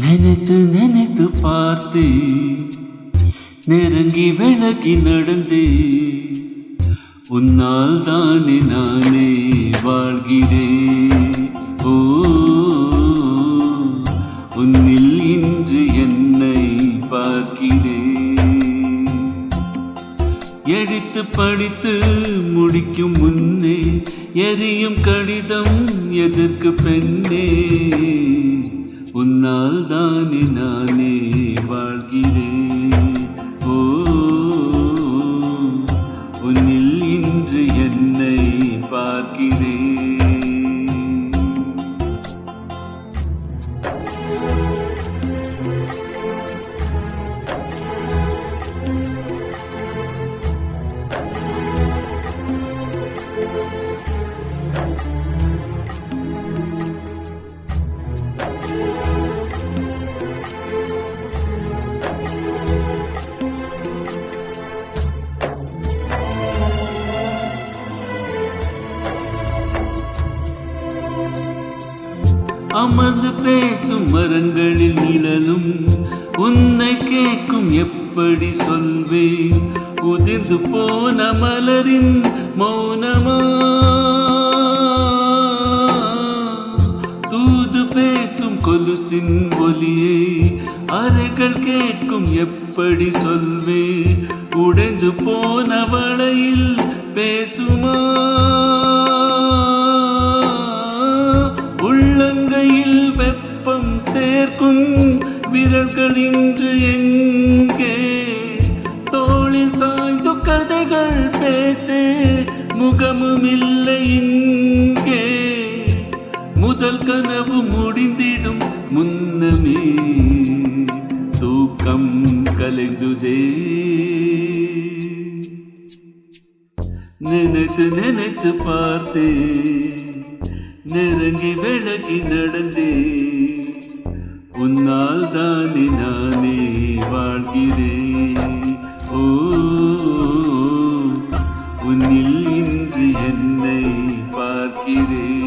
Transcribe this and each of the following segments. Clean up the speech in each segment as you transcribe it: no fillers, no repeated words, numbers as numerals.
நினைத்து நினைத்து பார்த்து நெருங்கி விலகி நடந்து உன்னால் தானே நானே வாழ்கிறேன். ஓ உன்னில் இன்று என்னை பார்க்கிறேன். எடுத்து படித்து முடிக்கும் முன்னே எரியும் கடிதம் எதற்கு பெண்ணே, உன்னால் தானே நானே வாழ்கிறேன். ஓ உன்னில் இன்று என்னை பார்க்கிறேன். அமர்ந்து பேசும் மரங்களில் நிழலும் உன்னை கேட்கும் எப்படி சொல்வேன். உதிர்ந்து போன மலரின் மௌனமா தூது பேசும் கொலுசின் ஒலியை அறைகள் கேட்கும் எப்படி சொல்வேன். உடைந்து போன வளையில் பேசுமா உள்ளங்கையில் வெப்பம் சேர்க்கும் விரல்கள் இன்று எங்கே. தோளில் சாய்ந்து கதைகள் பேச முகமும் இல்லை இங்கே. முதல் கனவு முடிந்திடும் முன்னமே தூக்கம் கலைந்துதே. நினைத்து நினைத்து பார்த்தே நெருங்கி விலகி நடந்தே உன்னால் தானே நானே வாழ்கிறேன். ஓ உன்னில் இன்று என்னை பார்க்கிறேன்.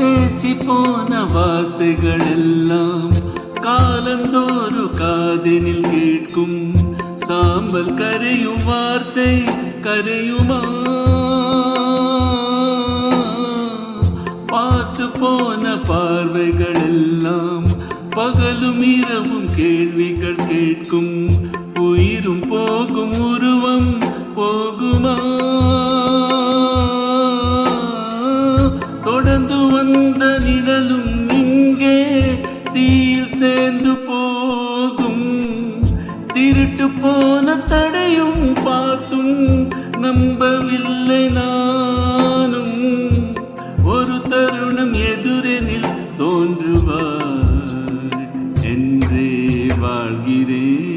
பேசி போன வார்த்தைகள் எல்லாம் காலந்தோறு காதினில் கேட்கும். சாம்பல் கரையும் வார்த்தை கரையுமா? பார்த்து போன பார்வைகள் எல்லாம் பகலும் இரவும் கேள்விகள் கேட்கும். உயிரும் போகும் உருவம் போகுமா? தொடர்ந்து வந்த நிழலும் இங்கே தீயில் சேர்ந்து போகும். திருட்டு போன தடையும் பார்த்தும் நம்பவில்லை நானும். ஒரு தருணம் எதிரெனில் தோன்றுவார் என்றே வாழ்கிறேன்.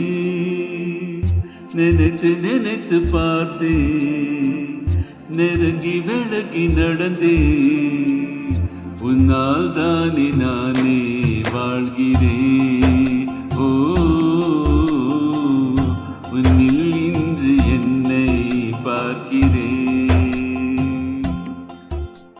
நினைத்து நினைத்து பார்த்தேன் நெருங்கி விலகி நடந்தே உன்னால் தானே நானே வாழ்கிறேன்.